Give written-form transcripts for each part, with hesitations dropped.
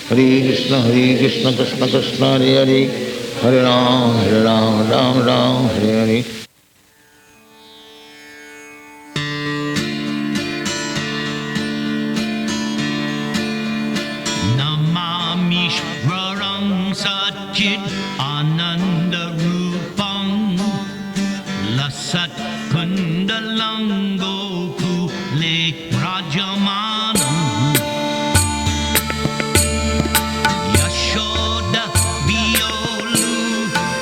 Hare Krishna, Krishna Krishna, Hare Hare, Hare Ram, Ram Ram, Hare Hare. Namamishvaram Satchit Ananda Rupam Lasat Kundalango Kule Rajamanam Yashoda Violu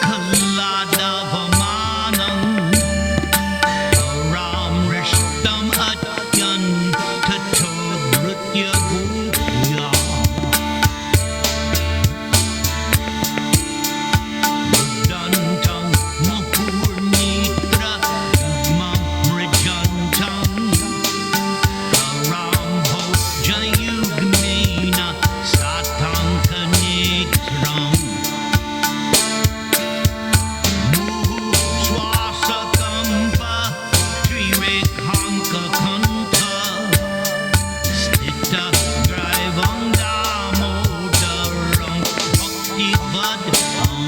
Kaladavamanam Ram Rishtam Atyan Tato Nritya Gupya Dantam Mukurnitra Mamrijantam Karamho Jayugmena Satankanitram Muhu Swasakampa Trirekhanka Kanta Stita Drivang Damodaram Bhakti Vadam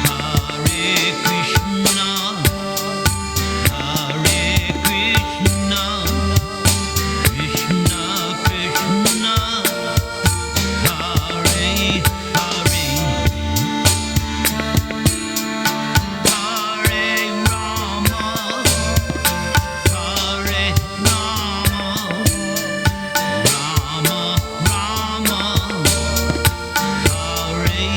Hare Krishna, Hare Krishna, Krishna Krishna, Hare Hare, Hare Rama, Hare Rama, Rama Rama, Hare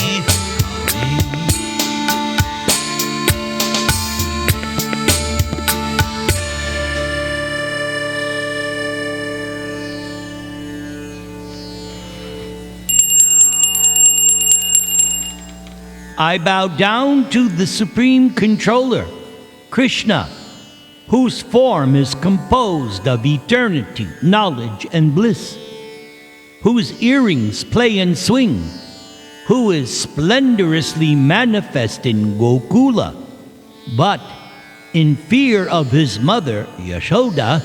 Hare. I bow down to the Supreme Controller, Krishna, whose form is composed of eternity, knowledge, and bliss, whose earrings play and swing, who is splendorously manifest in Gokula, but in fear of his mother, Yashoda,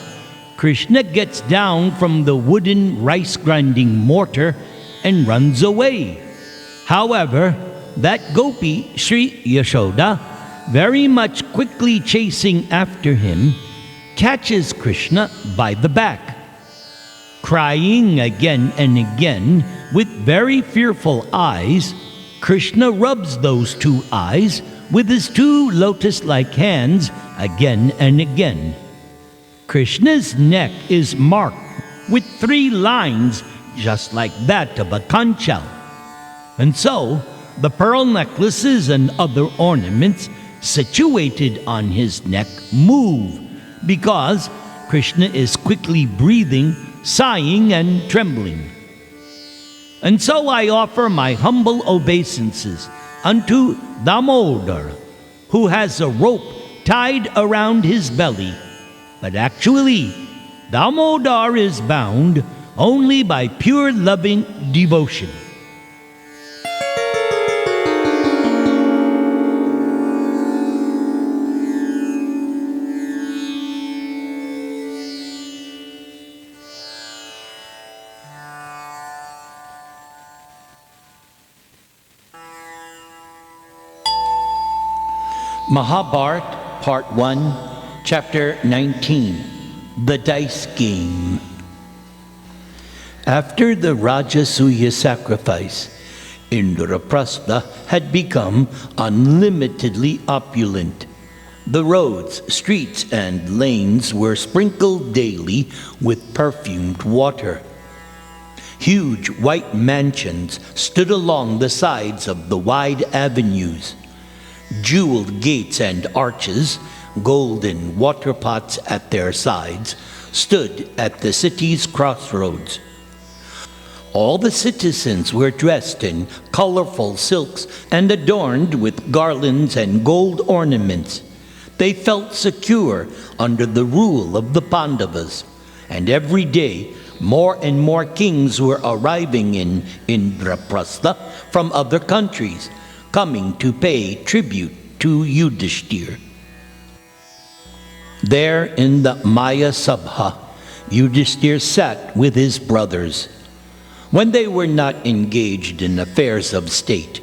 Krishna gets down from the wooden rice-grinding mortar and runs away. However, that gopi, Sri Yashoda, very much quickly chasing after him, catches Krishna by the back. Crying again and again with very fearful eyes, Krishna rubs those two eyes with his two lotus-like hands again and again. Krishna's neck is marked with 3 lines just like that of a conch shell. And so, the pearl necklaces and other ornaments situated on his neck move because Krishna is quickly breathing, sighing, and trembling. And so I offer my humble obeisances unto Damodar, who has a rope tied around his belly. But actually, Damodar is bound only by pure loving devotion. Maha-Bharata, Part 1, Chapter 19, The Dice Game. After the Rajasuya sacrifice, Indraprastha had become unlimitedly opulent. The roads, streets, and lanes were sprinkled daily with perfumed water. Huge white mansions stood along the sides of the wide avenues. Jeweled gates and arches, golden water pots at their sides, stood at the city's crossroads. All the citizens were dressed in colorful silks and adorned with garlands and gold ornaments. They felt secure under the rule of the Pandavas, and every day more and more kings were arriving in Indraprastha from other countries, coming to pay tribute to Yudhishthir. There in the Maya Sabha, Yudhishthir sat with his brothers. When they were not engaged in affairs of state,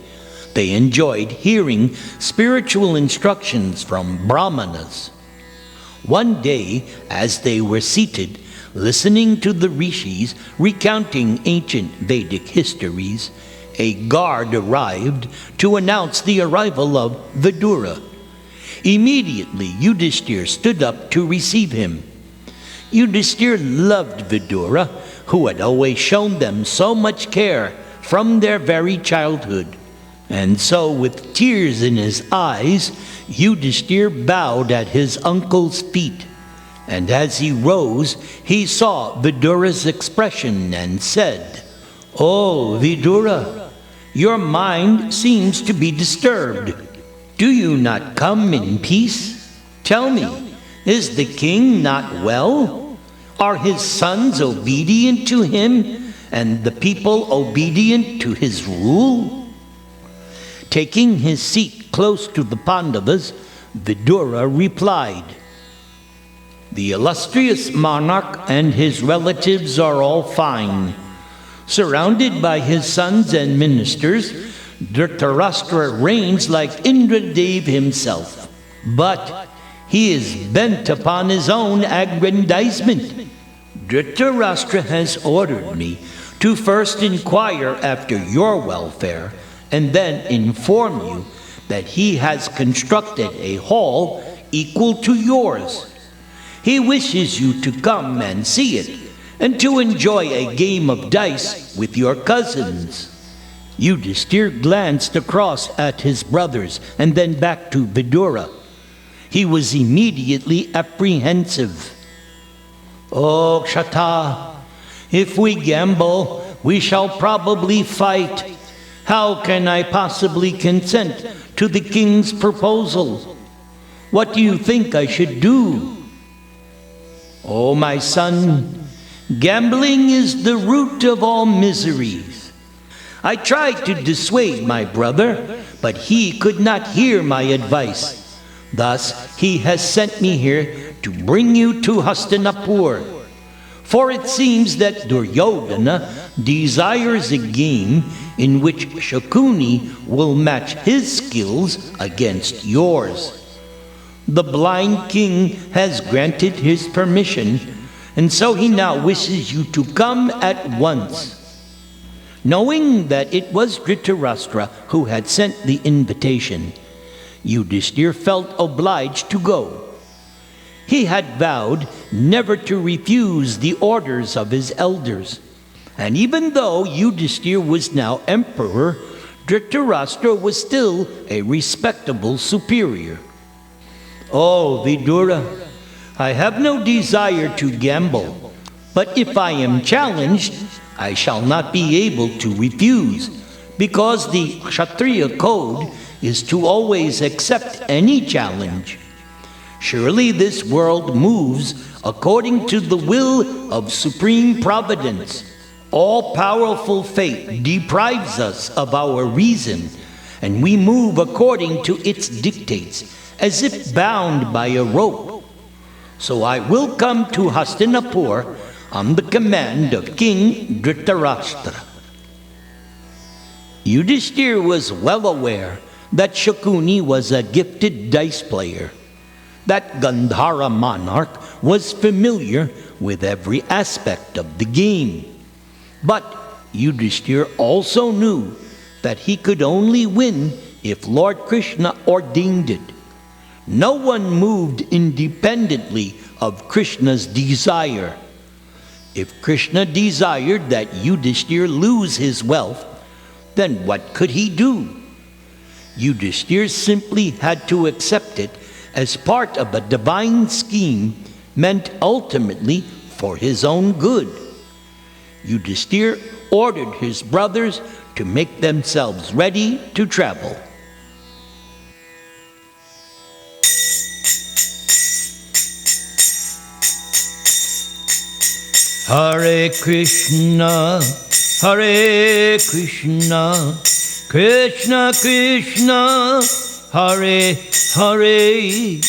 they enjoyed hearing spiritual instructions from brahmanas. One day, as they were seated, listening to the rishis recounting ancient Vedic histories, a guard arrived to announce the arrival of Vidura. Immediately, Yudhishthir stood up to receive him. Yudhishthir loved Vidura, who had always shown them so much care from their very childhood. And so, with tears in his eyes, Yudhishthir bowed at his uncle's feet. And as he rose, he saw Vidura's expression and said, "Oh, Vidura, your mind seems to be disturbed. Do you not come in peace? Tell me, is the king not well? Are his sons obedient to him, and the people obedient to his rule?" Taking his seat close to the Pandavas, Vidura replied, "The illustrious monarch and his relatives are all fine. Surrounded by his sons and ministers, Dhritarashtra reigns like Indradev himself. But he is bent upon his own aggrandizement. Dhritarashtra has ordered me to first inquire after your welfare and then inform you that he has constructed a hall equal to yours. He wishes you to come and see it and to enjoy a game of dice with your cousins." Yudhishthir glanced across at his brothers and then back to Vidura. He was immediately apprehensive. "Oh, Kshata, if we gamble, we shall probably fight. How can I possibly consent to the king's proposal? What do you think I should do?" "Oh, my son, gambling is the root of all miseries. I tried to dissuade my brother, but he could not hear my advice. Thus, he has sent me here to bring you to Hastinapur. For it seems that Duryodhana desires a game in which Shakuni will match his skills against yours. The blind king has granted his permission, and so he now wishes you to come at once." Knowing that it was Dhritarashtra who had sent the invitation, Yudhishthir felt obliged to go. He had vowed never to refuse the orders of his elders. And even though Yudhishthir was now emperor, Dhritarashtra was still a respectable superior. "Oh, Vidura, I have no desire to gamble, but if I am challenged, I shall not be able to refuse, because the Kshatriya code is to always accept any challenge. Surely this world moves according to the will of supreme providence. All-powerful fate deprives us of our reason, and we move according to its dictates, as if bound by a rope. So I will come to Hastinapur on the command of King Dhritarashtra." Yudhishthir was well aware that Shakuni was a gifted dice player. That Gandhara monarch was familiar with every aspect of the game. But Yudhishthir also knew that he could only win if Lord Krishna ordained it. No one moved independently of Krishna's desire. If Krishna desired that Yudhishthir lose his wealth, then what could he do? Yudhishthir simply had to accept it as part of a divine scheme meant ultimately for his own good. Yudhishthir ordered his brothers to make themselves ready to travel. Hare Krishna, Hare Krishna, Krishna Krishna, Hare Hare,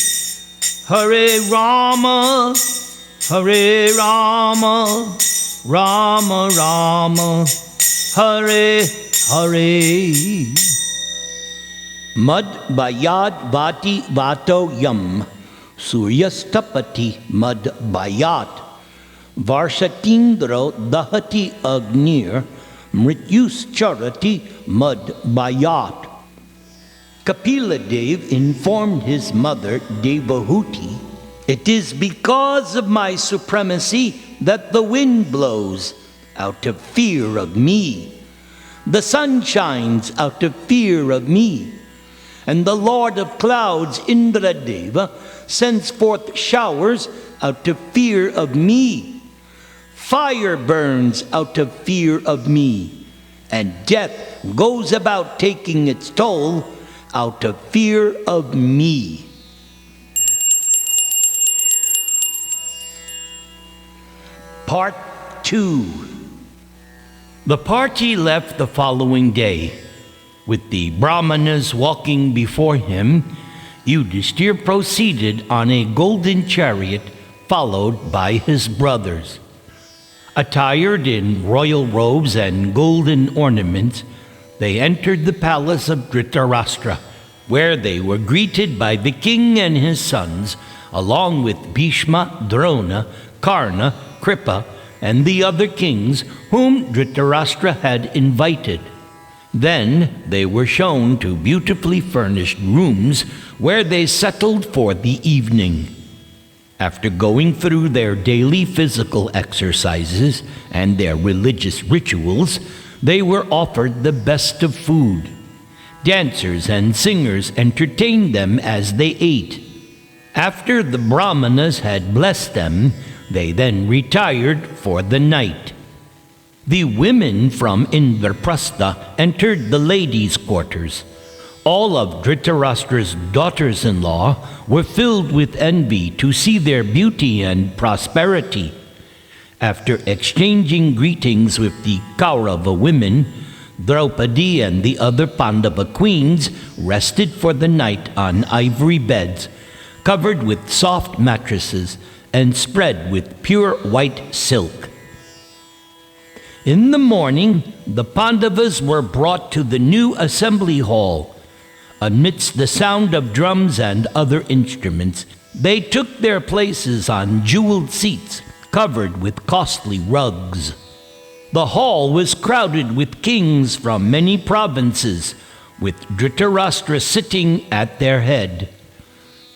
Hare Rama, Hare Rama, Rama Rama, Hare Hare. Mad Bayad Vati Vato Yam, Suryastapati Mad Bayat, Varshatindro Dahati Agnir, Mrityus Charati Mad Bayat. Kapila Dev informed his mother Devahuti, "It is because of my supremacy that the wind blows, out of fear of me. The sun shines out of fear of me. And the Lord of clouds, Indradeva, sends forth showers out of fear of me. Fire burns out of fear of me. And death goes about taking its toll out of fear of me." Part 2. The party left the following day. With the Brahmanas walking before him, Yudhishthira proceeded on a golden chariot, followed by his brothers. Attired in royal robes and golden ornaments, they entered the palace of Dhritarashtra, where they were greeted by the king and his sons, along with Bhishma, Drona, Karna, Kripa, and the other kings whom Dhritarashtra had invited. Then they were shown to beautifully furnished rooms where they settled for the evening. After going through their daily physical exercises and their religious rituals, they were offered the best of food. Dancers and singers entertained them as they ate. After the Brahmanas had blessed them, they then retired for the night. The women from Indraprastha entered the ladies' quarters. All of Dhritarashtra's daughters-in-law were filled with envy to see their beauty and prosperity. After exchanging greetings with the Kaurava women, Draupadi and the other Pandava queens rested for the night on ivory beds, covered with soft mattresses and spread with pure white silk. In the morning, the Pandavas were brought to the new assembly hall. Amidst the sound of drums and other instruments, they took their places on jeweled seats covered with costly rugs. The hall was crowded with kings from many provinces, with Dhritarashtra sitting at their head.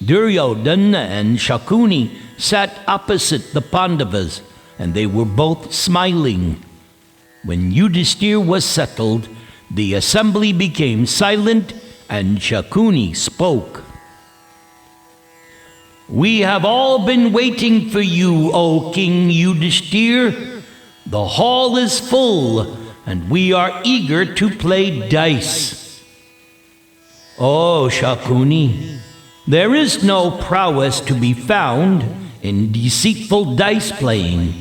Duryodhana and Shakuni sat opposite the Pandavas, and they were both smiling. When Yudhishthira was settled, the assembly became silent, and Shakuni spoke. "We have all been waiting for you, O King Yudhishthira. The hall is full, and we are eager to play dice." "Oh, Shakuni, there is no prowess to be found in deceitful dice playing.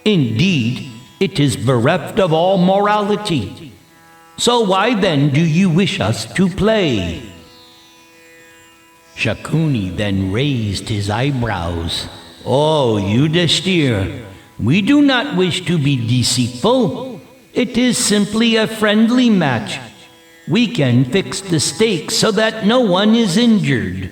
Indeed, it is bereft of all morality. So why then do you wish us to play?" Shakuni then raised his eyebrows. "Oh, Yudhishthira, we do not wish to be deceitful. It is simply a friendly match. We can fix the stakes so that no one is injured."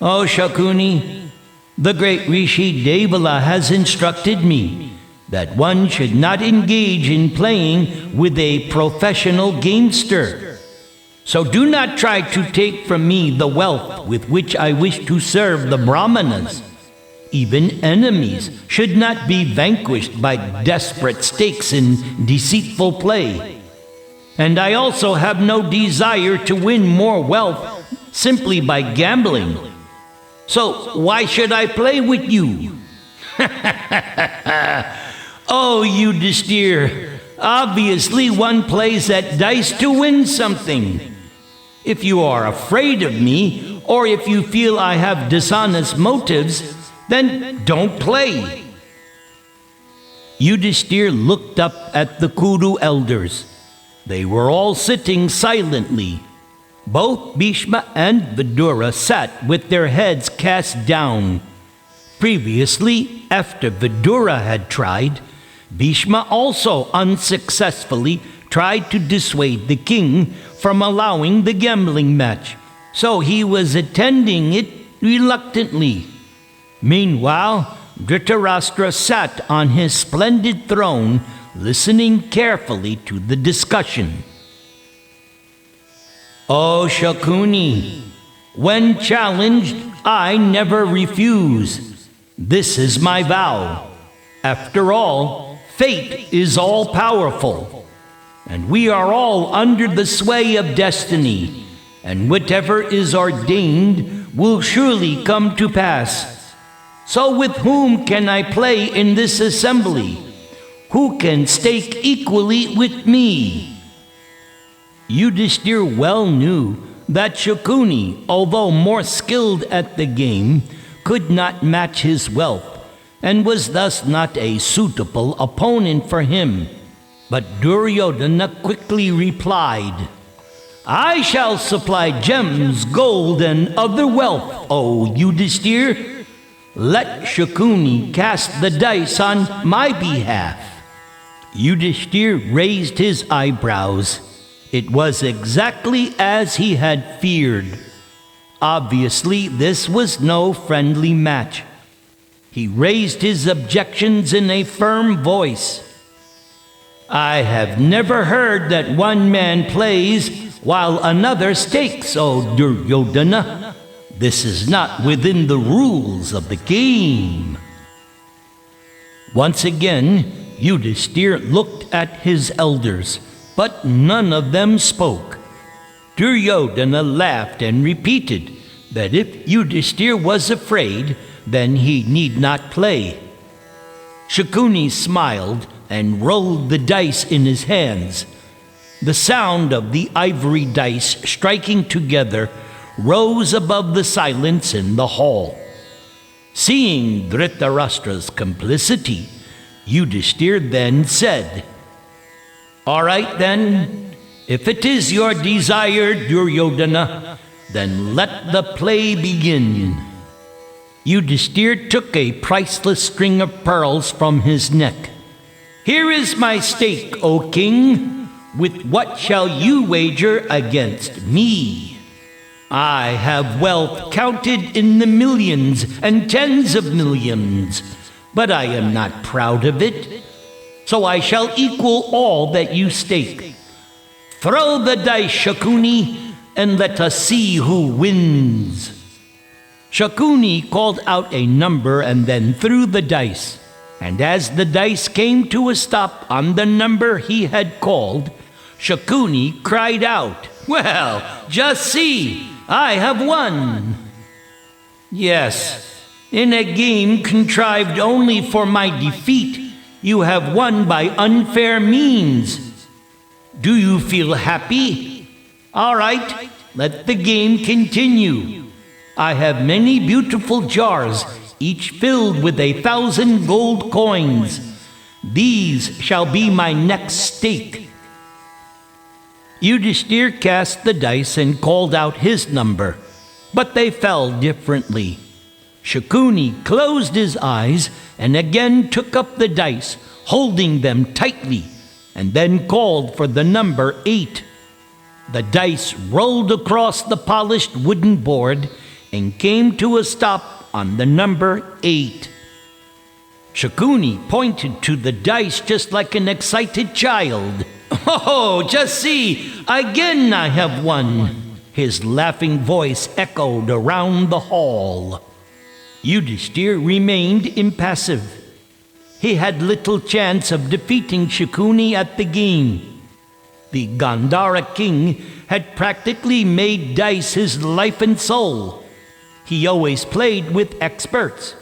"Oh, Shakuni, the great Rishi Devala has instructed me that one should not engage in playing with a professional gamester. So do not try to take from me the wealth with which I wish to serve the Brahmanas. Even enemies should not be vanquished by desperate stakes in deceitful play. And I also have no desire to win more wealth simply by gambling. So why should I play with you?" "Oh, Yudhishthira, obviously one plays at dice to win something. If you are afraid of me, or if you feel I have dishonest motives, then don't play." Yudhishthira looked up at the Kuru elders. They were all sitting silently. Both Bhishma and Vidura sat with their heads cast down. Previously, after Vidura had tried, Bhishma also unsuccessfully tried to dissuade the king from allowing the gambling match, so he was attending it reluctantly. Meanwhile, Dhritarashtra sat on his splendid throne, listening carefully to the discussion. O Shakuni, when challenged, I never refuse. This is my vow. After all, fate is all-powerful, and we are all under the sway of destiny, and whatever is ordained will surely come to pass. So with whom can I play in this assembly? Who can stake equally with me? Yudhishthir well knew that Shakuni, although more skilled at the game, could not match his wealth, and was thus not a suitable opponent for him. But Duryodhana quickly replied, I shall supply gems, gold, and other wealth, O Yudhishthir. Let Shakuni cast the dice on my behalf. Yudhishthir raised his eyebrows. It was exactly as he had feared. Obviously, this was no friendly match. He raised his objections in a firm voice. I have never heard that one man plays while another stakes, O Duryodhana. This is not within the rules of the game. Once again, Yudhishthir looked at his elders, but none of them spoke. Duryodhana laughed and repeated that if Yudhishthir was afraid, then he need not play. Shakuni smiled and rolled the dice in his hands. The sound of the ivory dice striking together rose above the silence in the hall. Seeing Dhritarashtra's complicity, Yudhishthir then said, All right then, if it is your desire, Duryodhana, then let the play begin. Yudhishthir took a priceless string of pearls from his neck. Here is my stake, O king. With what shall you wager against me? I have wealth counted in the millions and tens of millions, but I am not proud of it. So I shall equal all that you stake. Throw the dice, Shakuni, and let us see who wins. Shakuni called out a number and then threw the dice. And as the dice came to a stop on the number he had called, Shakuni cried out, Well, just see, I have won. Yes, in a game contrived only for my defeat, you have won by unfair means. Do you feel happy? All right, let the game continue. I have many beautiful jars, each filled with 1,000 gold coins. These shall be my next stake. Yudhishthir cast the dice and called out his number, but they fell differently. Shakuni closed his eyes and again took up the dice, holding them tightly, and then called for the number 8. The dice rolled across the polished wooden board and came to a stop on the number 8. Shakuni pointed to the dice just like an excited child. Oh, just see, again I have won. His laughing voice echoed around the hall. Yudhishthir remained impassive. He had little chance of defeating Shakuni at the game. The Gandhara king had practically made dice his life and soul. He always played with experts.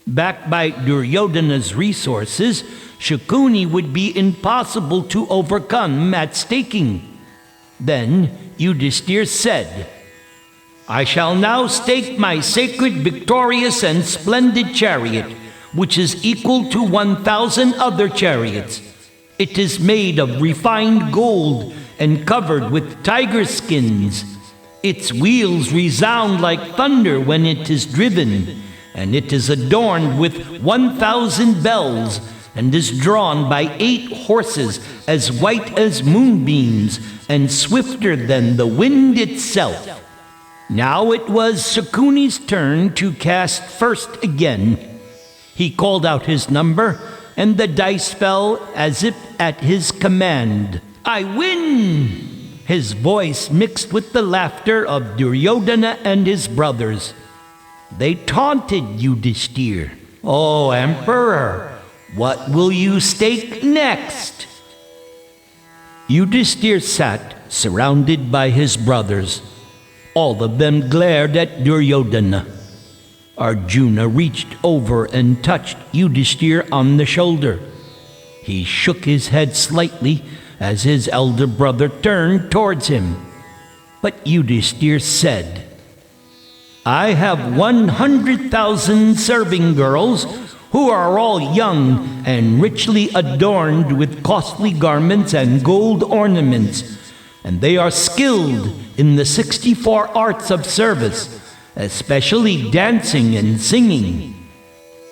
Backed by Duryodhana's resources, Shakuni would be impossible to overcome at staking. Then Yudhishthir said, I shall now stake my sacred, victorious, and splendid chariot, which is equal to 1,000 other chariots. It is made of refined gold and covered with tiger skins. Its wheels resound like thunder when it is driven. and it is adorned with 1,000 bells, and is drawn by 8 horses as white as moonbeams, and swifter than the wind itself. Now it was Shakuni's turn to cast first again. He called out his number, and the dice fell as if at his command. "I win!" His voice mixed with the laughter of Duryodhana and his brothers. They taunted Yudhishthir. "Oh, Emperor, what will you stake next?" Yudhishthir sat surrounded by his brothers. All of them glared at Duryodhana. Arjuna reached over and touched Yudhishthir on the shoulder. He shook his head slightly as his elder brother turned towards him. But Yudhishthir said, "I have 100,000 serving girls who are all young and richly adorned with costly garments and gold ornaments, and they are skilled in the 64 arts of service, especially dancing and singing.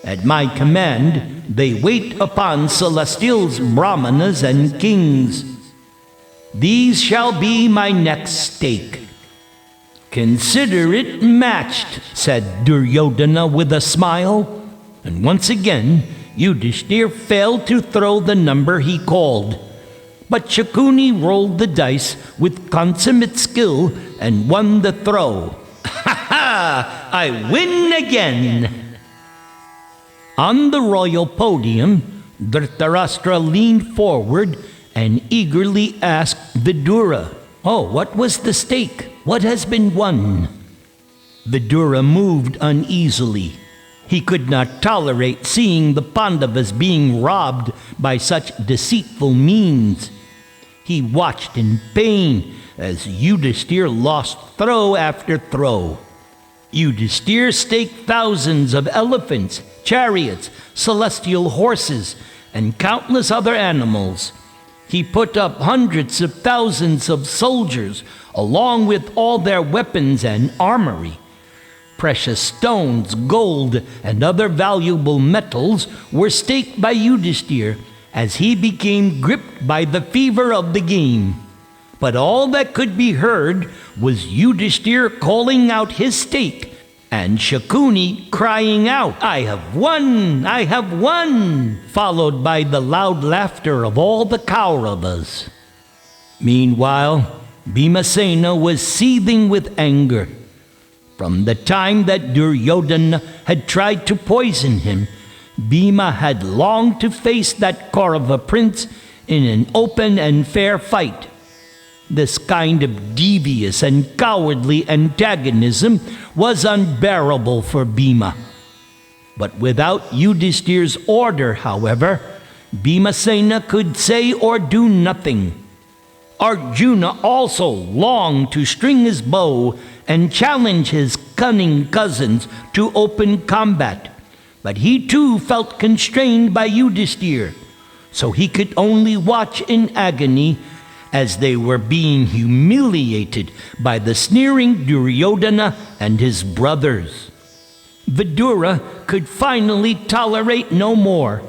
At my command, they wait upon celestials, brahmanas, and kings. These shall be my next stake." "Consider it matched," said Duryodhana with a smile. And once again, Yudhishthir failed to throw the number he called. But Shakuni rolled the dice with consummate skill and won the throw. "Ha ha! I win again!" On the royal podium, Dhritarashtra leaned forward and eagerly asked Vidura, "Oh, what was the stake? What has been won?" Vidura moved uneasily. He could not tolerate seeing the Pandavas being robbed by such deceitful means. He watched in pain as Yudhishthir lost throw after throw. Yudhishthir staked thousands of elephants, chariots, celestial horses, and countless other animals. He put up hundreds of thousands of soldiers, along with all their weapons and armory. Precious stones, gold, and other valuable metals were staked by Yudhishthir as he became gripped by the fever of the game. But all that could be heard was Yudhishthir calling out his stake and Shakuni crying out, "I have won! I have won!" followed by the loud laughter of all the Kauravas. Meanwhile, Bhimasena was seething with anger. From the time that Duryodhana had tried to poison him, Bhima had longed to face that Kaurava prince in an open and fair fight. This kind of devious and cowardly antagonism was unbearable for Bhima. But without Yudhishthir's order, however, Bhimasena could say or do nothing. Arjuna also longed to string his bow and challenge his cunning cousins to open combat, but he too felt constrained by Yudhishthir, so he could only watch in agony as they were being humiliated by the sneering Duryodhana and his brothers. Vidura could finally tolerate no more.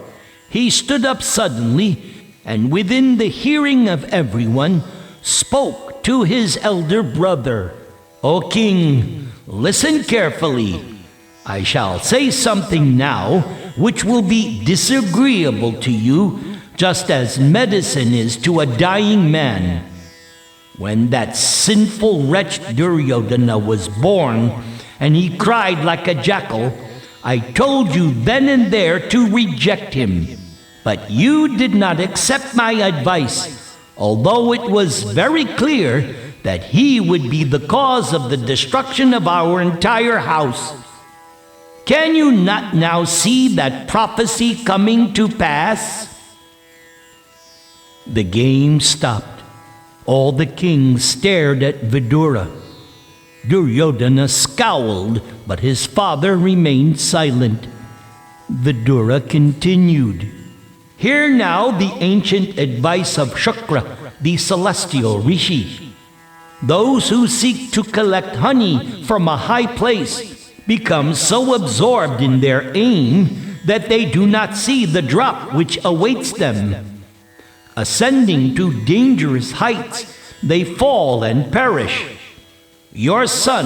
He stood up suddenly, and within the hearing of everyone, spoke to his elder brother. "O king, listen carefully. I shall say something now which will be disagreeable to you, just as medicine is to a dying man. When that sinful wretch Duryodhana was born, and he cried like a jackal, I told you then and there to reject him. But you did not accept my advice, although it was very clear that he would be the cause of the destruction of our entire house. Can you not now see that prophecy coming to pass?" The game stopped. All the kings stared at Vidura. Duryodhana scowled, but his father remained silent. Vidura continued, "Hear now the ancient advice of Shukra, the celestial rishi. Those who seek to collect honey from a high place, become so absorbed in their aim that they do not see the drop which awaits them. Ascending to dangerous heights, they fall and perish. Your son,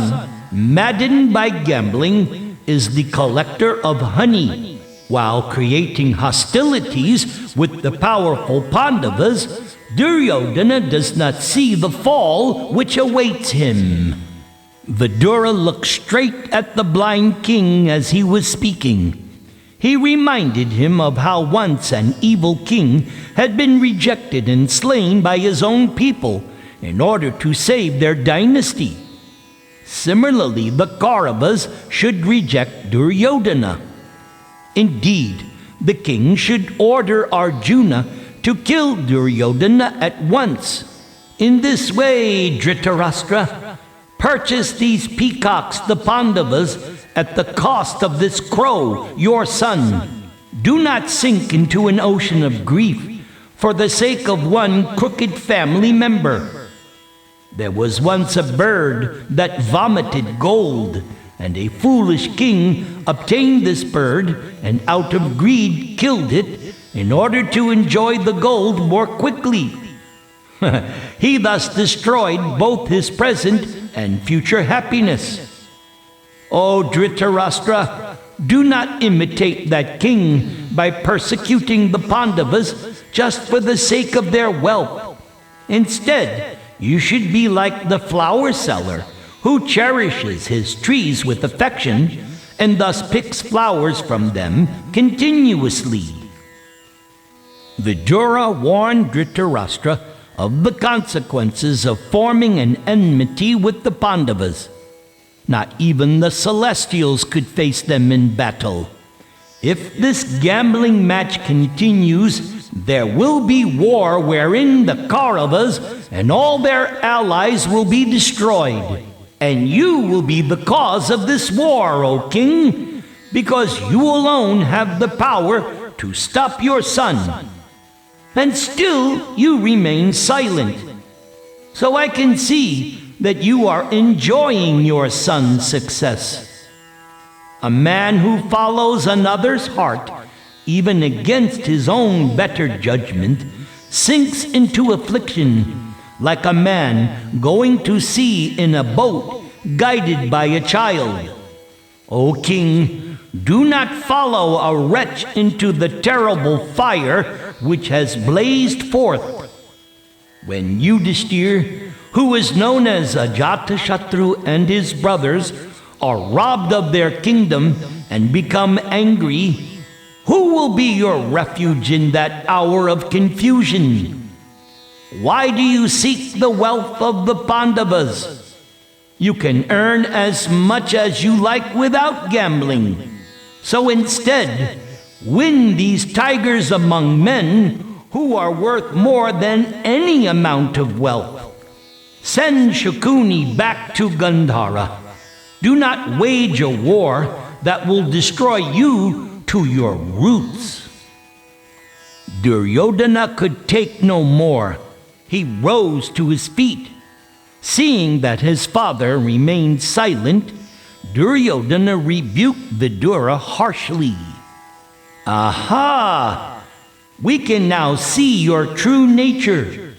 maddened by gambling, is the collector of honey, while creating hostilities with the powerful Pandavas. Duryodhana does not see the fall which awaits him. Vidura looked straight at the blind king as he was speaking. He reminded him of how once an evil king had been rejected and slain by his own people in order to save their dynasty. Similarly, the Kauravas should reject Duryodhana. Indeed, the king should order Arjuna to kill Duryodhana at once. In this way, Dhritarashtra, purchase these peacocks, the Pandavas, at the cost of this crow, your son. Do not sink into an ocean of grief for the sake of one crooked family member. There was once a bird that vomited gold, and a foolish king obtained this bird and out of greed killed it in order to enjoy the gold more quickly. He thus destroyed both his present and future happiness. O Dhritarashtra, do not imitate that king by persecuting the Pandavas just for the sake of their wealth. Instead, you should be like the flower seller who cherishes his trees with affection and thus picks flowers from them continuously. Vidura warned Dhritarashtra of the consequences of forming an enmity with the Pandavas. Not even the Celestials could face them in battle. If this gambling match continues, there will be war wherein the Kauravas and all their allies will be destroyed. And you will be the cause of this war, O king, because you alone have the power to stop your son. And still you remain silent. So I can see that you are enjoying your son's success. A man who follows another's heart, even against his own better judgment, sinks into affliction like a man going to sea in a boat guided by a child. O king, do not follow a wretch into the terrible fire which has blazed forth. When Yudhishthir, who is known as Ajatashatru, and his brothers are robbed of their kingdom and become angry, who will be your refuge in that hour of confusion? Why do you seek the wealth of the Pandavas? You can earn as much as you like without gambling. So instead, win these tigers among men who are worth more than any amount of wealth. Send Shakuni back to Gandhara. Do not wage a war that will destroy you to your roots. Duryodhana could take no more. He rose to his feet. Seeing that his father remained silent, Duryodhana rebuked Vidura harshly. Aha! We can now see your true nature.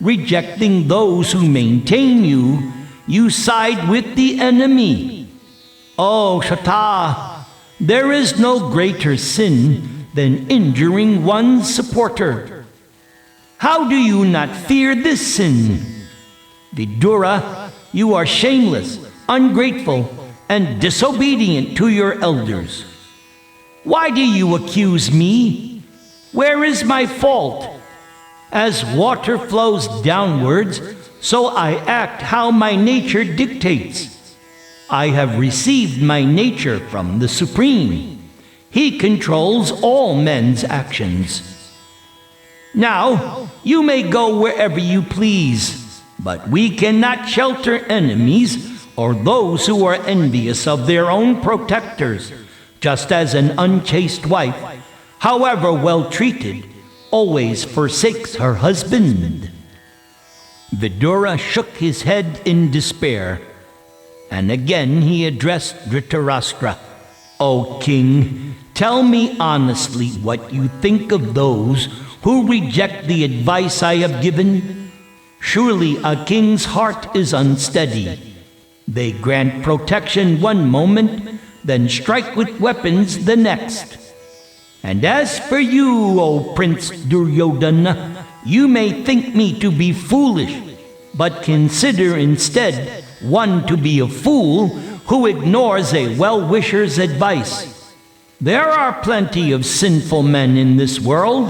Rejecting those who maintain you, you side with the enemy. Oh, Shata, there is no greater sin than injuring one's supporter. How do you not fear this sin? Vidura, you are shameless, ungrateful, and disobedient to your elders. Why do you accuse me? Where is my fault? As water flows downwards, so I act how my nature dictates. I have received my nature from the Supreme. He controls all men's actions. Now, you may go wherever you please, but we cannot shelter enemies or those who are envious of their own protectors, just as an unchaste wife, however well treated, always forsakes her husband. Vidura shook his head in despair, And again he addressed Dhritarashtra. O king, tell me honestly what you think of those who reject the advice I have given. Surely a king's heart is unsteady. They grant protection one moment, then strike with weapons the next. And as for you, O Prince Duryodhana, you may think me to be foolish, but consider instead one to be a fool who ignores a well-wisher's advice. There are plenty of sinful men in this world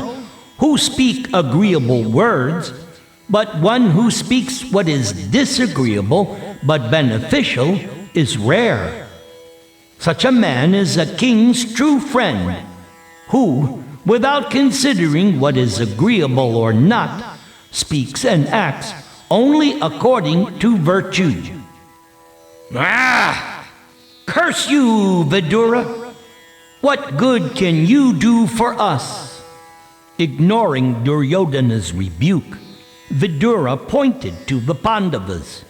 who speak agreeable words, but one who speaks what is disagreeable but beneficial is rare. Such a man is a king's true friend, who, without considering what is agreeable or not, speaks and acts only according to virtue. Ah! Curse you, Vidura! What good can you do for us? Ignoring Duryodhana's rebuke, Vidura pointed to the Pandavas.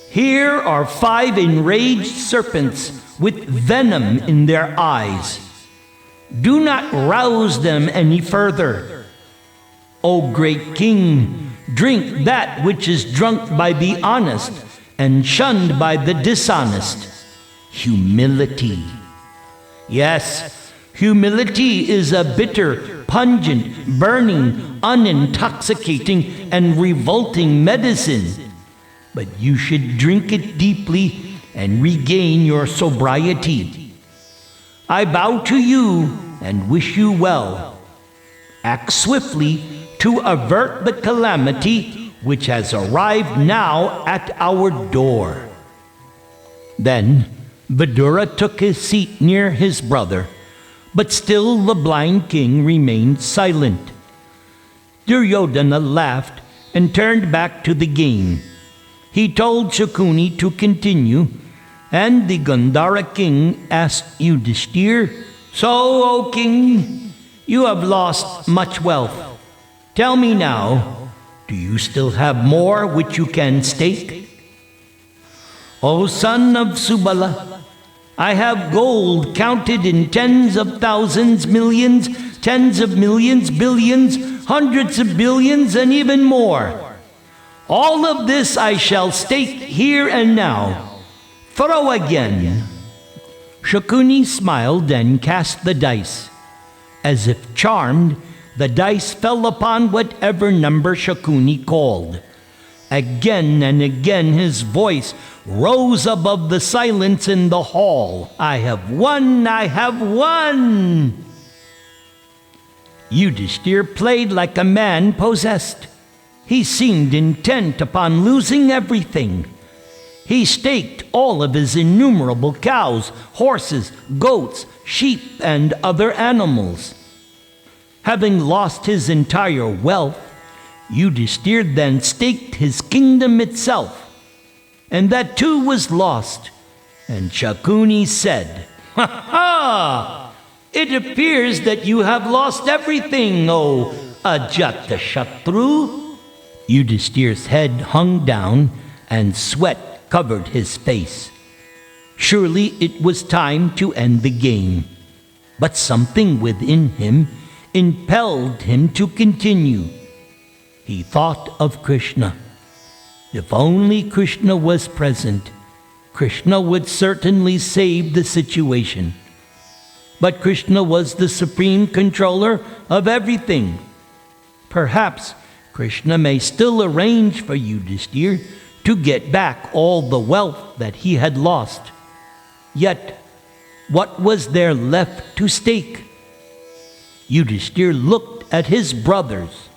Here are 5 enraged serpents with venom in their eyes. Do not rouse them any further. O great king, drink that which is drunk by the honest and shunned by the dishonest. Humility. Yes, humility is a bitter, pungent, burning, unintoxicating, and revolting medicine. But you should drink it deeply and regain your sobriety. I bow to you and wish you well. Act swiftly to avert the calamity which has arrived now at our door. Then Vidura took his seat near his brother, but still the blind king remained silent. Duryodhana laughed and turned back to the game. He told Shakuni to continue, and the Gandhara king asked Yudhishthir, So, O king, you have lost much wealth. Tell me now, do you still have more which you can stake? O son of Subala, I have gold counted in tens of thousands, millions, tens of millions, billions, hundreds of billions, and even more. All of this I shall stake here and now. Throw again. Shakuni smiled and cast the dice. As if charmed, the dice fell upon whatever number Shakuni called. Again and again his voice rose above the silence in the hall. I have won! I have won! Yudhishthir played like a man possessed. He seemed intent upon losing everything. He staked all of his innumerable cows, horses, goats, sheep, and other animals. Having lost his entire wealth, Yudhishthir then staked his kingdom itself, and that too was lost. And Shakuni said, Ha ha! It appears that you have lost everything, O Ajatashatru. Yudhishthir's head hung down and sweat covered his face. Surely it was time to end the game. But something within him impelled him to continue. He thought of Krishna. If only Krishna was present, Krishna would certainly save the situation. But Krishna was the supreme controller of everything. Perhaps Krishna may still arrange for Yudhishthir to get back all the wealth that he had lost. Yet, what was there left to stake? Yudhishthir looked at his brothers.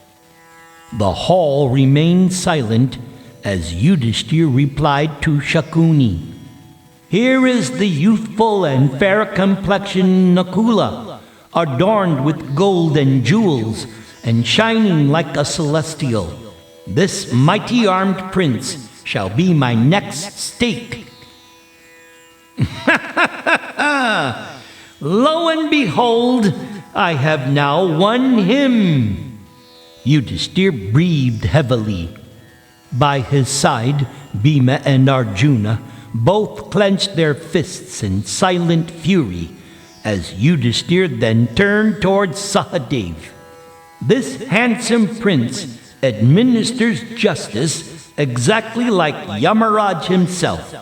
The hall remained silent as Yudhishthir replied to Shakuni. Here is the youthful and fair-complexioned Nakula, adorned with gold and jewels, and shining like a celestial. This mighty-armed prince shall be my next stake. Lo and behold, I have now won him. Yudhishthir breathed heavily. By his side, Bhima and Arjuna both clenched their fists in silent fury as Yudhishthir then turned towards Sahadev. This handsome prince administers justice exactly like Yamaraj himself.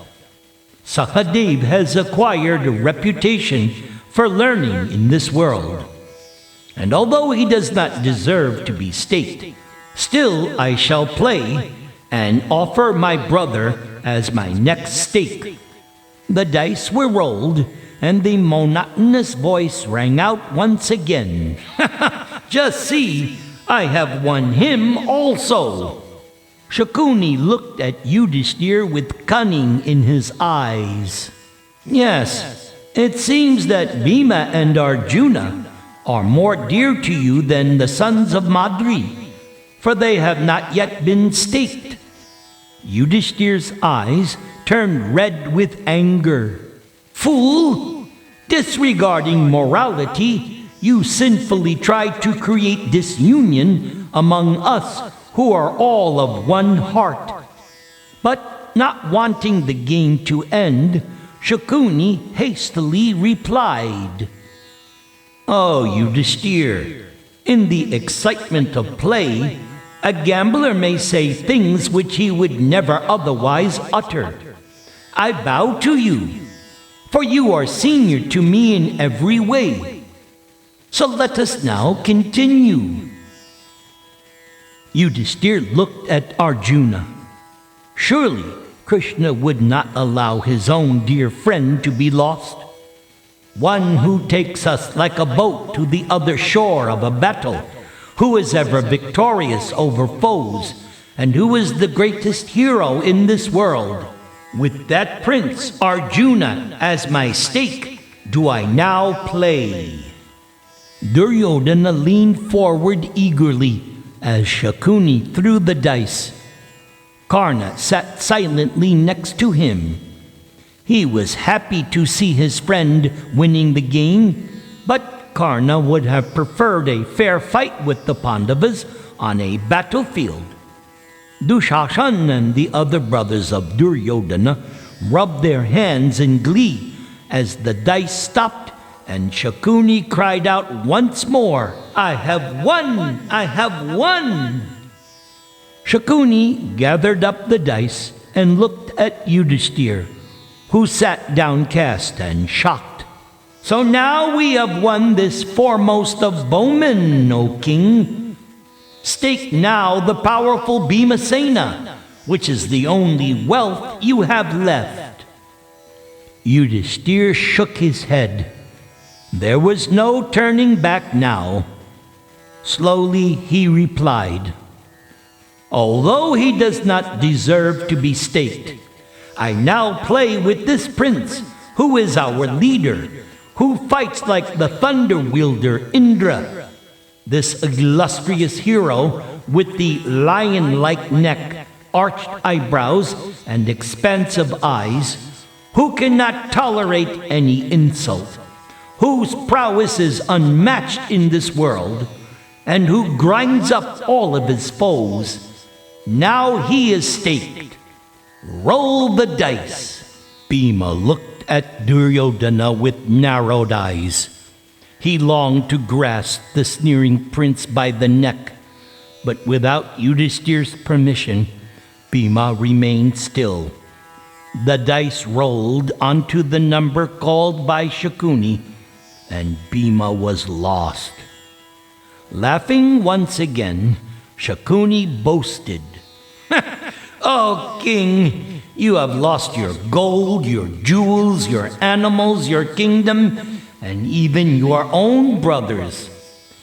Sahadev has acquired a reputation for learning in this world. And although he does not deserve to be staked, still I shall play and offer my brother as my next stake. The dice were rolled, and the monotonous voice rang out once again. Just see, I have won him also. Shakuni looked at Yudhishthir with cunning in his eyes. Yes, it seems that Bhima and Arjuna are more dear to you than the sons of Madri, for they have not yet been staked. Yudhishthir's eyes turned red with anger. Fool! Disregarding morality, you sinfully tried to create disunion among us who are all of one heart. But not wanting the game to end, Shakuni hastily replied, Oh, Yudhishthir, in the excitement of play, a gambler may say things which he would never otherwise utter. I bow to you, for you are senior to me in every way. So let us now continue. Yudhishthir looked at Arjuna. Surely Krishna would not allow his own dear friend to be lost. One who takes us like a boat to the other shore of a battle, who is ever victorious over foes, and who is the greatest hero in this world. With that prince Arjuna as my stake, do I now play. Duryodhana leaned forward eagerly as Shakuni threw the dice. Karna sat silently next to him. He was happy to see his friend winning the game, but Karna would have preferred a fair fight with the Pandavas on a battlefield. Dushashan and the other brothers of Duryodhana rubbed their hands in glee as the dice stopped and Shakuni cried out once more, I have won! I have won! Shakuni gathered up the dice and looked at Yudhishthir, who sat downcast and shocked. So now we have won this foremost of bowmen, O king. Stake now the powerful Bhimasena, which is the only wealth you have left. Yudhishthir shook his head. There was no turning back now. Slowly he replied, Although he does not deserve to be staked, I now play with this prince, who is our leader, who fights like the thunder wielder Indra. This illustrious hero with the lion-like neck, arched eyebrows, and expansive eyes, who cannot tolerate any insult, whose prowess is unmatched in this world, and who grinds up all of his foes. Now he is staked. Roll the dice. Bhima looked at Duryodhana with narrowed eyes. He longed to grasp the sneering prince by the neck, but without Yudhishthir's permission, Bhima remained still. The dice rolled onto the number called by Shakuni, and Bhima was lost. Laughing once again, Shakuni boasted, Oh, king, you have lost your gold, your jewels, your animals, your kingdom, and even your own brothers.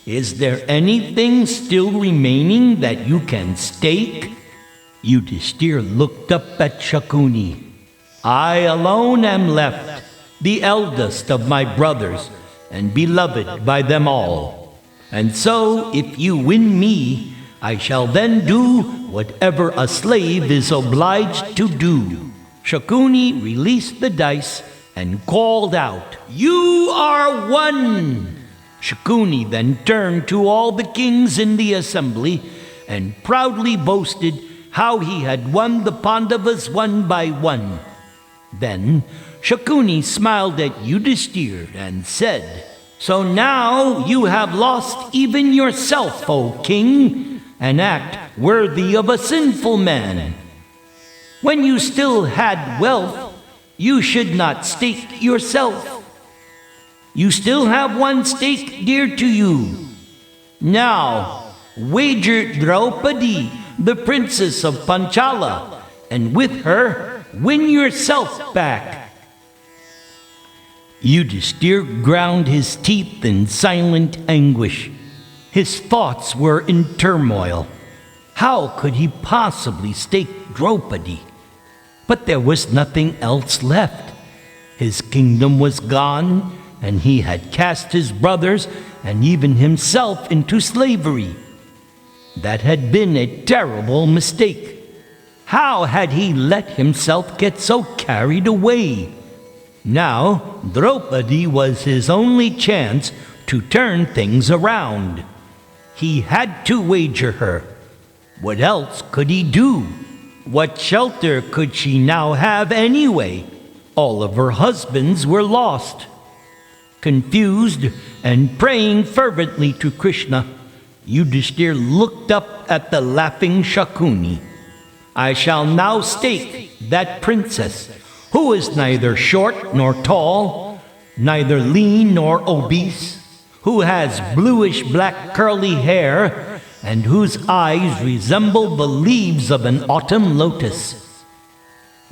Is there anything still remaining that you can stake? Yudhishthir looked up at Shakuni. I alone am left, the eldest of my brothers, and beloved by them all. And so, if you win me, I shall then do whatever a slave is obliged to do. Shakuni released the dice and called out, You are won! Shakuni then turned to all the kings in the assembly and proudly boasted how he had won the Pandavas one by one. Then Shakuni smiled at Yudhishthir and said, "So now you have lost even yourself, O king, an act worthy of a sinful man. When you still had wealth, you should not stake yourself. You still have one stake dear to you. Now, wager Draupadi, the princess of Panchala, and with her, win yourself back." Yudhishthir ground his teeth in silent anguish. His thoughts were in turmoil. How could he possibly stake Draupadi? But there was nothing else left. His kingdom was gone, and he had cast his brothers and even himself into slavery. That had been a terrible mistake. How had he let himself get so carried away? Now, Draupadi was his only chance to turn things around. He had to wager her. What else could he do? What shelter could she now have anyway? All of her husbands were lost. Confused and praying fervently to Krishna, Yudhishthir looked up at the laughing Shakuni. "I shall now stake that princess, who is neither short nor tall, neither lean nor obese, who has bluish-black curly hair, and whose eyes resemble the leaves of an autumn lotus.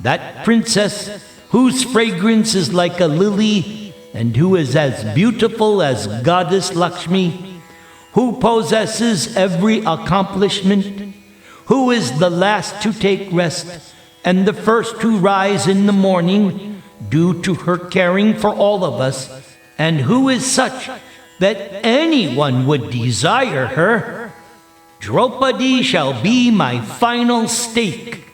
That princess, whose fragrance is like a lily, and who is as beautiful as Goddess Lakshmi, who possesses every accomplishment, who is the last to take rest and the first to rise in the morning, due to her caring for all of us, and who is such that anyone would desire her. Draupadi shall be my final stake."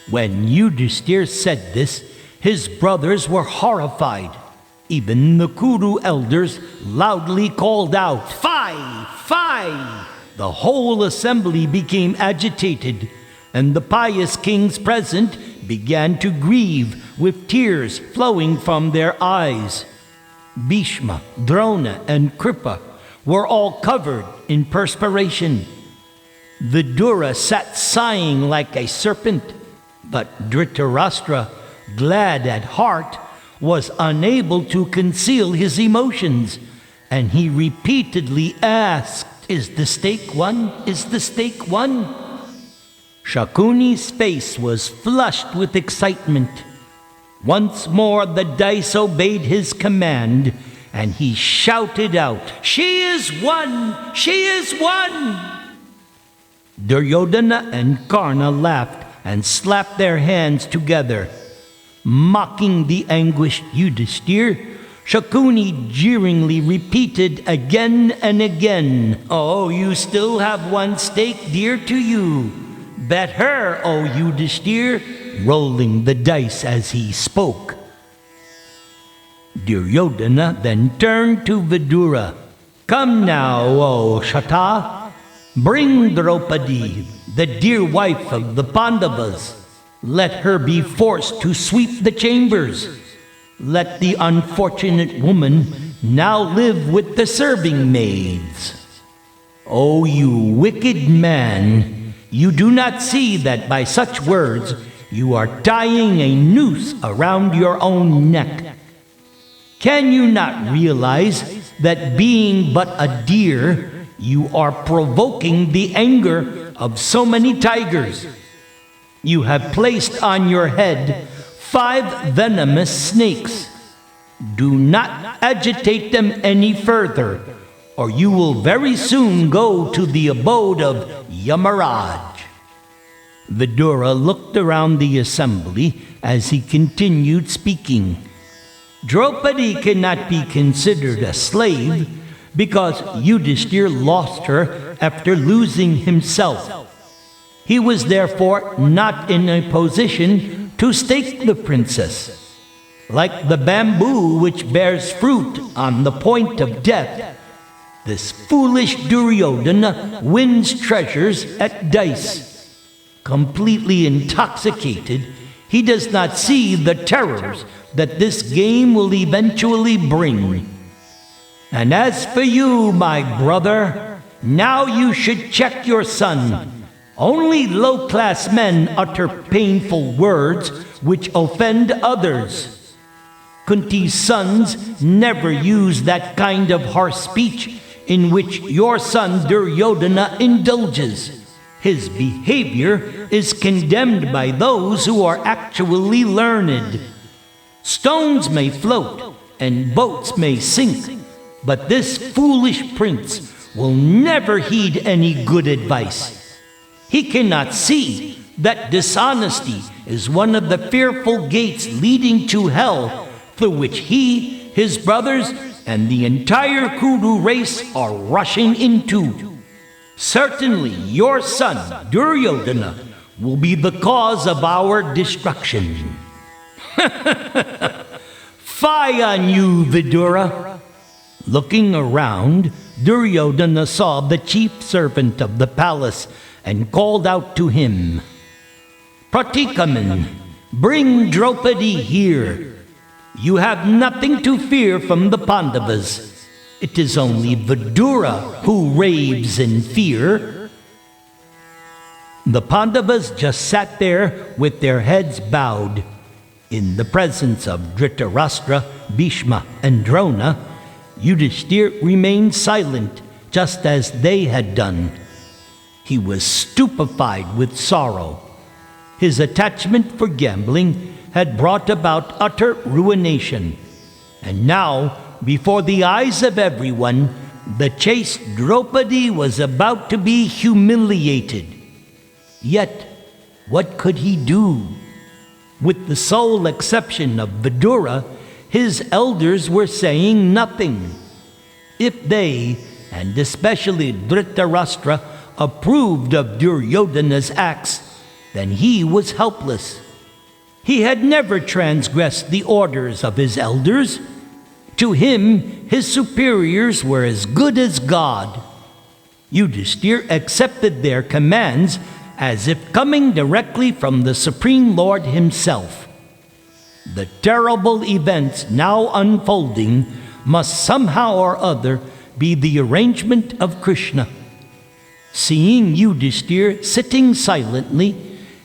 When Yudhishthir said this, his brothers were horrified. Even the Kuru elders loudly called out, "Fie! Fie!" The whole assembly became agitated, and the pious kings present began to grieve, with tears flowing from their eyes. Bhishma, Drona, and Kripa were all covered in perspiration. Vidura sat sighing like a serpent, but Dhritarashtra, glad at heart, was unable to conceal his emotions, and he repeatedly asked, "Is the stake won? Is the stake won?" Shakuni's face was flushed with excitement. Once more the dice obeyed his command, and he shouted out, "She is won! She is won!" Duryodhana and Karna laughed and slapped their hands together. Mocking the anguished Yudhishthir, Shakuni jeeringly repeated again and again, "Oh, you still have one stake dear to you. Bet her, O Yudhishthir," rolling the dice as he spoke. Duryodhana then turned to Vidura. "Come now, O Shata, bring Draupadi, the dear wife of the Pandavas. Let her be forced to sweep the chambers. Let the unfortunate woman now live with the serving maids." "O you wicked man, you do not see that by such words you are tying a noose around your own neck. Can you not realize that being but a deer, you are provoking the anger of so many tigers? You have placed on your head 5 venomous snakes. Do not agitate them any further, or you will very soon go to the abode of Yamaraj." Vidura looked around the assembly as he continued speaking. "Draupadi cannot be considered a slave because Yudhishthir lost her after losing himself. He was therefore not in a position to stake the princess. Like the bamboo which bears fruit on the point of death, this foolish Duryodhana wins treasures at dice. Completely intoxicated, He does not see the terrors that this game will eventually bring. And as for you, my brother, now you should check your son. Only low-class men utter painful words which offend others. Kunti's sons never use that kind of harsh speech in which your son Duryodhana indulges. His behavior is condemned by those who are actually learned. Stones may float and boats may sink, but this foolish prince will never heed any good advice. He cannot see that dishonesty is one of the fearful gates leading to hell, through which he, his brothers, and the entire Kuru race are rushing into. Certainly your son, Duryodhana, will be the cause of our destruction. Fie on you, Vidura! Looking around, Duryodhana saw the chief servant of the palace and called out to him, Pratikaman, bring Draupadi here. You have nothing to fear from the Pandavas. It is only Vidura who raves in fear. The Pandavas just sat there with their heads bowed. In the presence of Dhritarashtra, Bhishma, and Drona, Yudhishthir remained silent, just as they had done. He was stupefied with sorrow. His attachment for gambling had brought about utter ruination. And now, before the eyes of everyone, the chaste Draupadi was about to be humiliated. Yet, what could he do? With the sole exception of Vidura, his elders were saying nothing. If they, and especially Dhritarashtra, approved of Duryodhana's acts, then he was helpless. He had never transgressed the orders of his elders. To him, his superiors were as good as God. Yudhishthir accepted their commands as if coming directly from the Supreme Lord himself. The terrible events now unfolding must somehow or other be the arrangement of Krishna. Seeing Yudhishthir sitting silently,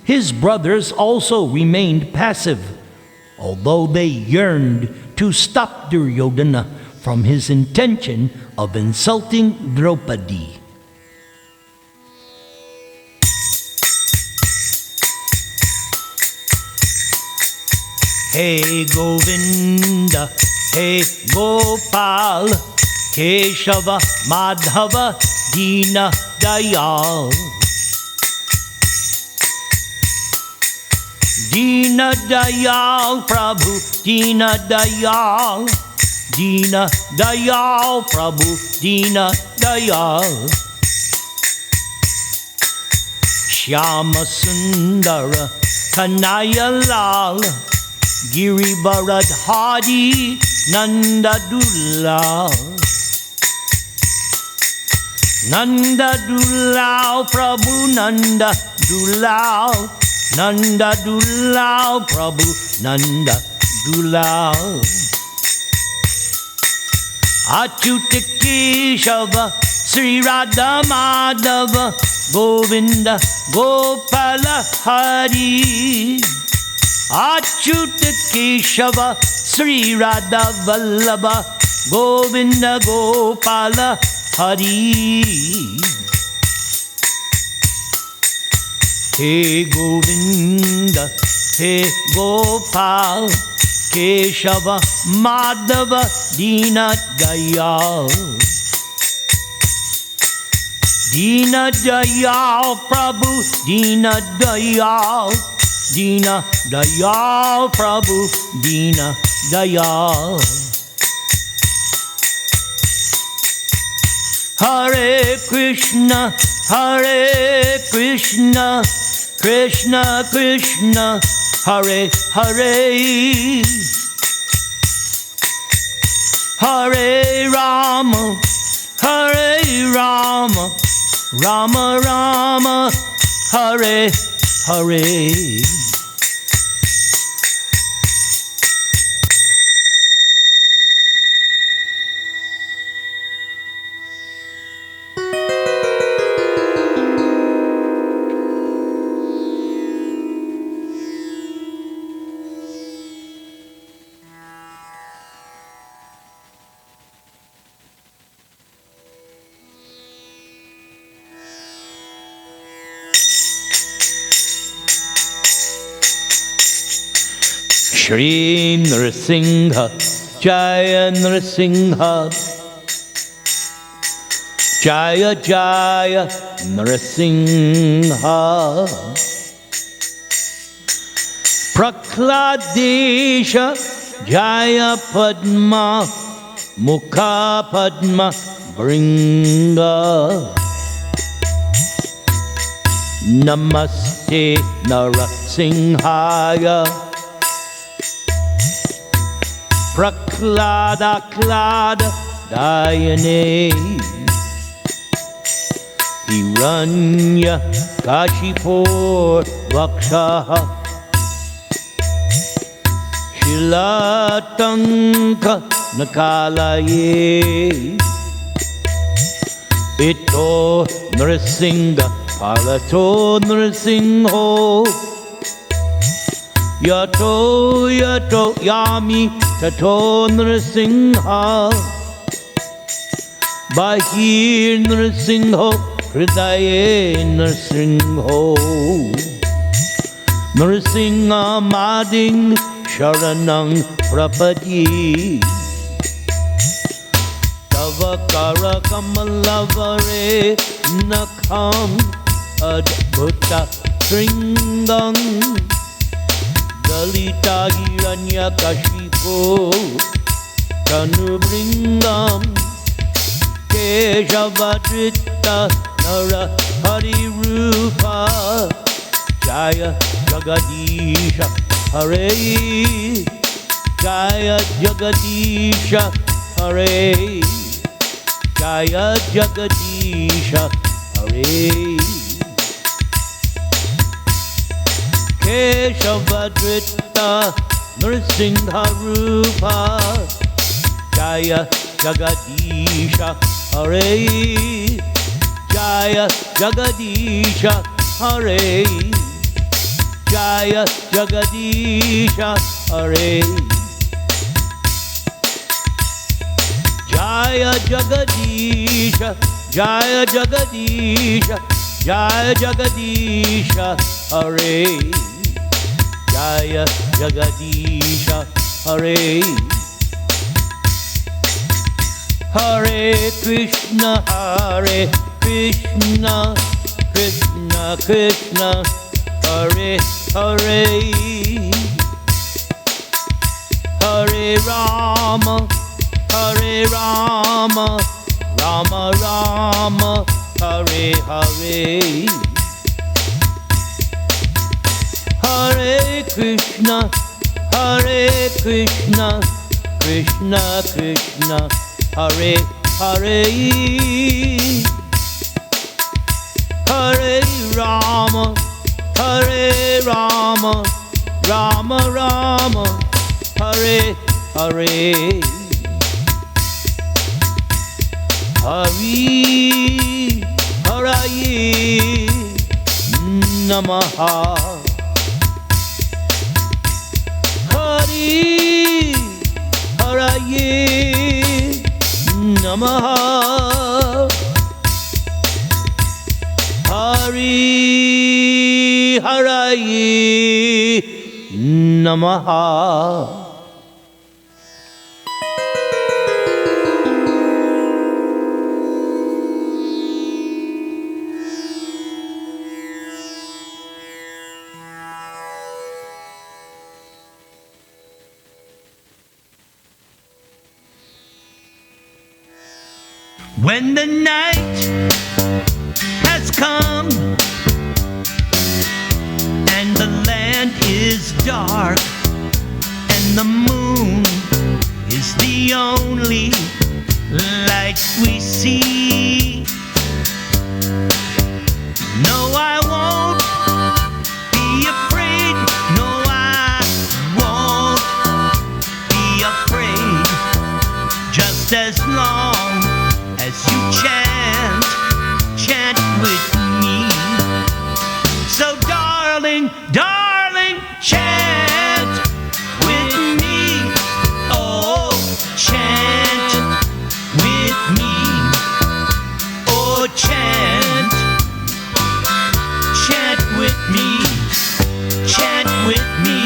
his brothers also remained passive, although they yearned to stop Duryodhana from his intention of insulting Draupadi. Hey Govinda, hey Gopal, Keshava, Madhava, Dina Dayal. Dina Dayal Prabhu, Dina Dayal, Dina Dayal Prabhu, Dina Dayal. Shyama Sundara, Kanaya Lal, Girivaradhari, Nanda Dulal. Nanda Dulal Prabhu, Nanda Dulal. Nanda Dulal Prabhu, Nanda Dulal. Achyuta Keshava, Sri Radha Madhava, Govinda Gopala Hari. Achyuta Keshava, Sri Radha Vallabha, Govinda Gopala Hari. Hey Govinda, hey Gopal, Keshava, Madhava, Dina Dayal. Dina Dayal Prabhu, Dina Dayal. Dina Dayal Prabhu, Dina Dayal. Hare Krishna, Hare Krishna, Krishna Krishna, Hare Hare. Hare Rama, Hare Rama, Rama Rama, Hare Hare. Shri Nrsimha, Jaya Nrsimha, Jaya Jaya Nrsimha. Prakladesha, Jaya Padma, Mukha Padma Bringa. Namaste Narasimhaya, Praklada Klada Dayane, Hiranya Kashipur Vakshaha, Shilatanka Nakalaye, Ito Nrsimha Parato Nrsimho, Yato Yato Yami Tato Nrsimha, Bahir Nrsimho, Hridaye Nrsimho, Nrsimha Mading Sharanang Prapadye, Tavakara Kamalavare Nakham Adbhuta Sringam, Dalita Hiranya Kashipo Tanubringam, Keshavadrita Nara Hari Rupa, Jaya Jagadisha Hare, Jaya Jagadisha Hare, Jaya Jagadisha Hare. Keshavadrita Nrsimha Rupa, Jaya Jagadisha Hare, Jaya Jagadisha Hare, Jaya Jagadisha Hare, Jaya Jagadisha, Jaya Jagadisha, Jaya Jagadisha Hare, Jaya Jagadisha Hare. Hare Krishna, Hare Krishna, Krishna Krishna, Hare Hare, Hare Rama, Hare Rama, Rama Rama, Hare Hare, Hare Krishna, Hare Krishna, Krishna Krishna, Hare Hare, Hare Rama, Hare Rama, Rama Rama, Hare Hare, Hari Haraye Namaha, Hari Haraye Namaha, Hari Haraye Namaha. When the night has come and the land is dark and the moon is the only light we see, no, I won't be afraid. No, I won't be afraid. Just as long as you chant with me. So darling, darling, chant with me. Oh, chant with me. Oh, chant with me. Chant with me.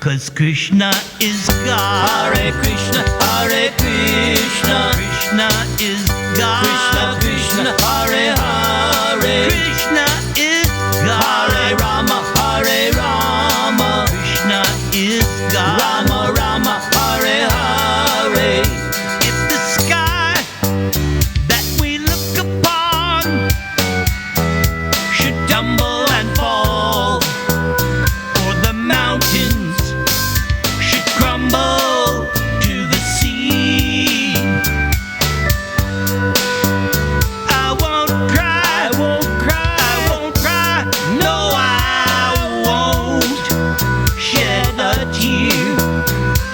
'cause Krishna is God. Hare Krishna, Hare Krishna, Krishna is God. Krishna Krishna, Hare Hare, Krishna is God. Hare Rama, Hare Rama, Krishna is God. Rama Rama, Hare Hare. If the sky that we look upon should tumble and fall, or the mountains should crumble to the sea, I won't cry, I won't cry, I won't cry, no, I won't shed a tear,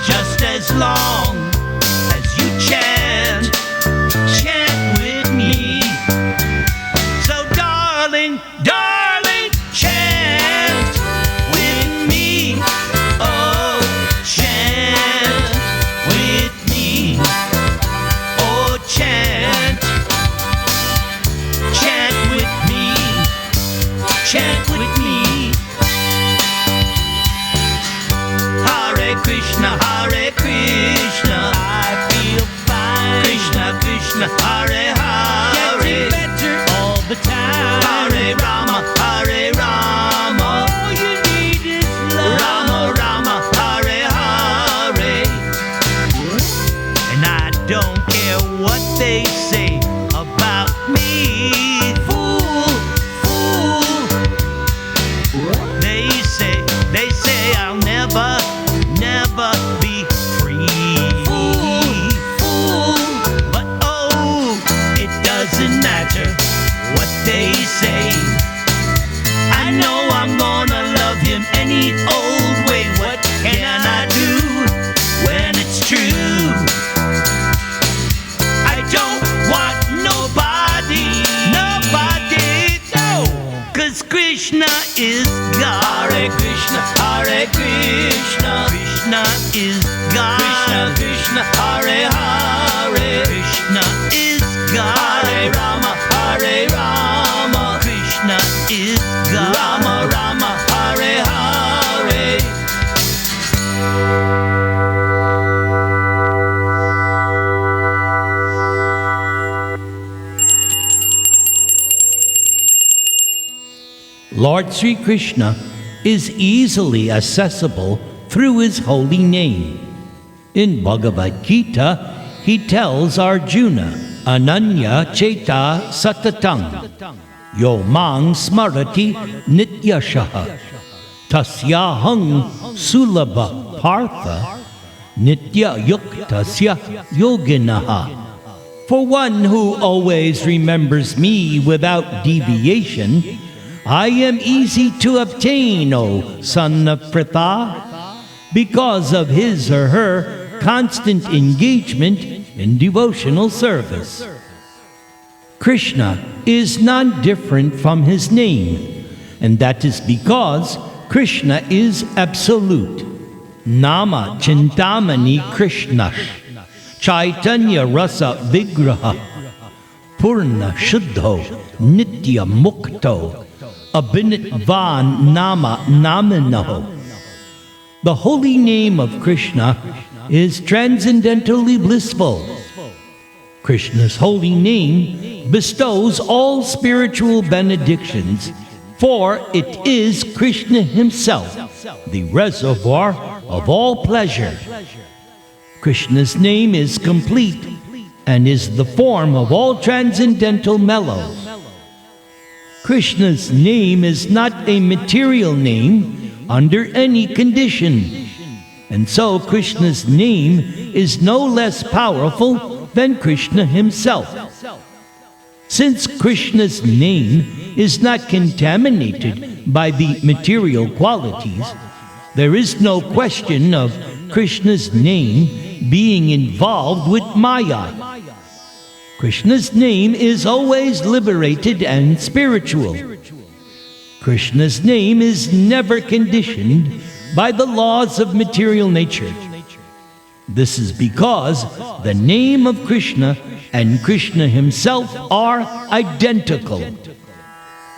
just as long as you chant with me. So darling, darling, chant with me. Oh, chant with me. Oh, chant with me. Chant with me. Hare Krishna, Hare Krishna, I feel fine, Krishna Krishna, Hare Hare, getting better all the time. Hare Rama, Hare Rama, All you need is love. Rama Rama, Hare Hare. And I don't care what they say about me. Fool, fool. They say I'll never, never be free. Fool, fool. But oh, it doesn't matter what they say. I know I'm gonna love him any old way. What can I do when it's true? I don't want nobody, no, 'cause Krishna is God. Hare Krishna, Hare Krishna, Krishna is God. Krishna Krishna, Hare Hare, Krishna is God. Hare Rama, Hare Rama, Krishna is God. Rama Rama, Hare Hare. Lord Sri Krishna is easily accessible through his holy name. In Bhagavad Gita, he tells Arjuna, Ananya Cheta Satatang, Yo Mang Smarati Nityashaha, Tasyahang Sulabha Partha, Nitya Yuktasya Yoginaha. For one who always remembers me without deviation, I am easy to obtain, O son of Pritha, because of his or her constant engagement in devotional service. Krishna is not different from his name, and that is because Krishna is absolute. Nama Chintamani Krishnash, Chaitanya Rasa Vigraha, Purna Shuddho, Nitya Mukto, Abhinitvan Nama Namino. The holy name of Krishna is transcendentally blissful. Krishna's holy name bestows all spiritual benedictions, for it is Krishna himself, the reservoir of all pleasure. Krishna's name is complete and is the form of all transcendental mellows. Krishna's name is not a material name under any condition, and so Krishna's name is no less powerful than Krishna himself. Since Krishna's name is not contaminated by the material qualities, there is no question of Krishna's name being involved with Maya. Krishna's name is always liberated and spiritual. Krishna's name is never conditioned by the laws of material nature. This is because the name of Krishna and Krishna himself are identical.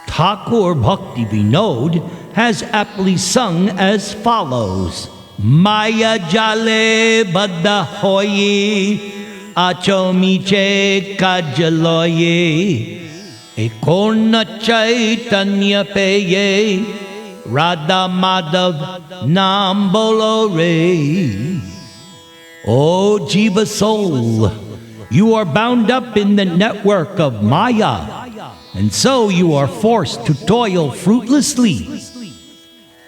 Thakur Bhakti Vinod has aptly sung as follows. Maya jale badda hoye, achomiche kajaloye, ekona chaitanya peye, Radha Madhav Nam Bolo Re. O Jiva soul, you are bound up in the network of Maya, and so you are forced to toil fruitlessly.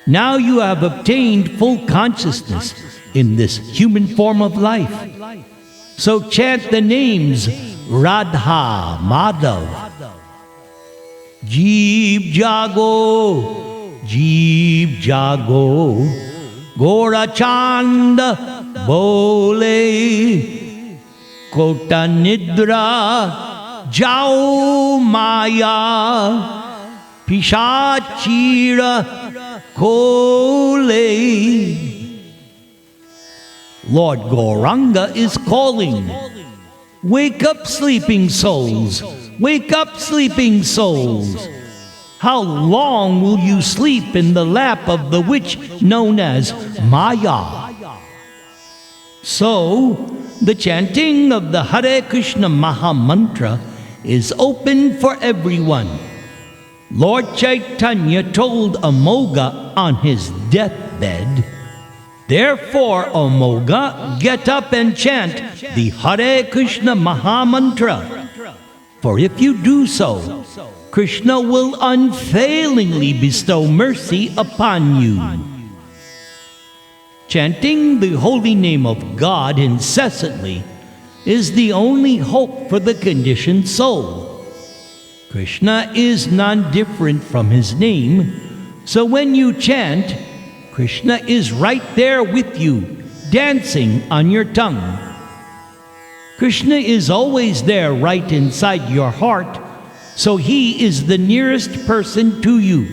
Now you have obtained full consciousness in this human form of life. So chant the names Radha, Madhav. Jeev Jago, Jeev Jago, Gorachanda Bole, Kota Nidra Jao Maya, Pishachira Kole. Lord Gauranga is calling. Wake up, sleeping souls. Wake up, sleeping souls. How long will you sleep in the lap of the witch known as Maya? So, the chanting of the Hare Krishna Maha Mantra is open for everyone. Lord Chaitanya told Amoga on his deathbed, "Therefore, Amoga, get up and chant the Hare Krishna Maha Mantra. For if you do so, Krishna will unfailingly bestow mercy upon you." Chanting the holy name of God incessantly is the only hope for the conditioned soul. Krishna is non-different from his name, so when you chant, Krishna is right there with you, dancing on your tongue. Krishna is always there right inside your heart, so he is the nearest person to you.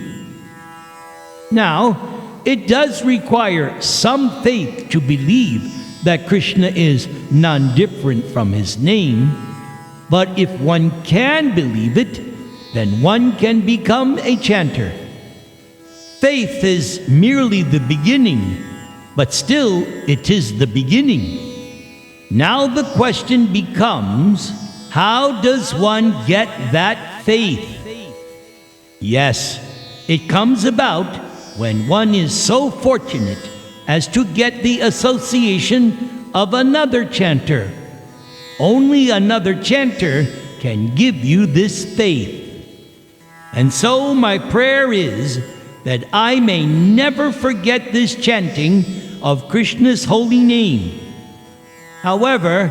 Now, it does require some faith to believe that Krishna is non-different from his name, but if one can believe it, then one can become a chanter. Faith is merely the beginning, but still it is the beginning. Now the question becomes, how does one get that faith? Yes, it comes about when one is so fortunate as to get the association of another chanter. Only another chanter can give you this faith. And so my prayer is that I may never forget this chanting of Krishna's holy name. However,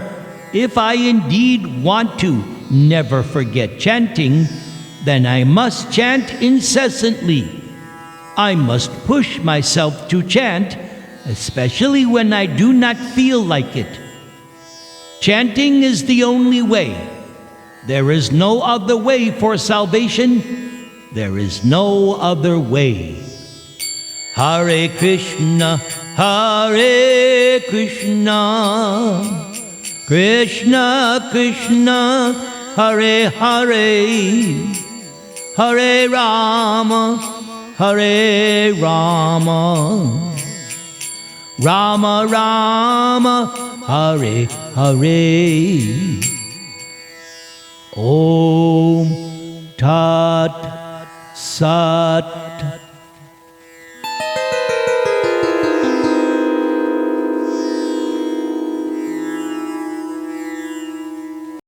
if I indeed want to never forget chanting, then I must chant incessantly. I must push myself to chant, especially when I do not feel like it. Chanting is the only way. There is no other way for salvation. There is no other way. Hare Krishna, Hare Krishna, Krishna Krishna, Hare Hare, Hare Rama, Hare Rama, Rama Rama, Hare Hare. Om Tat Sat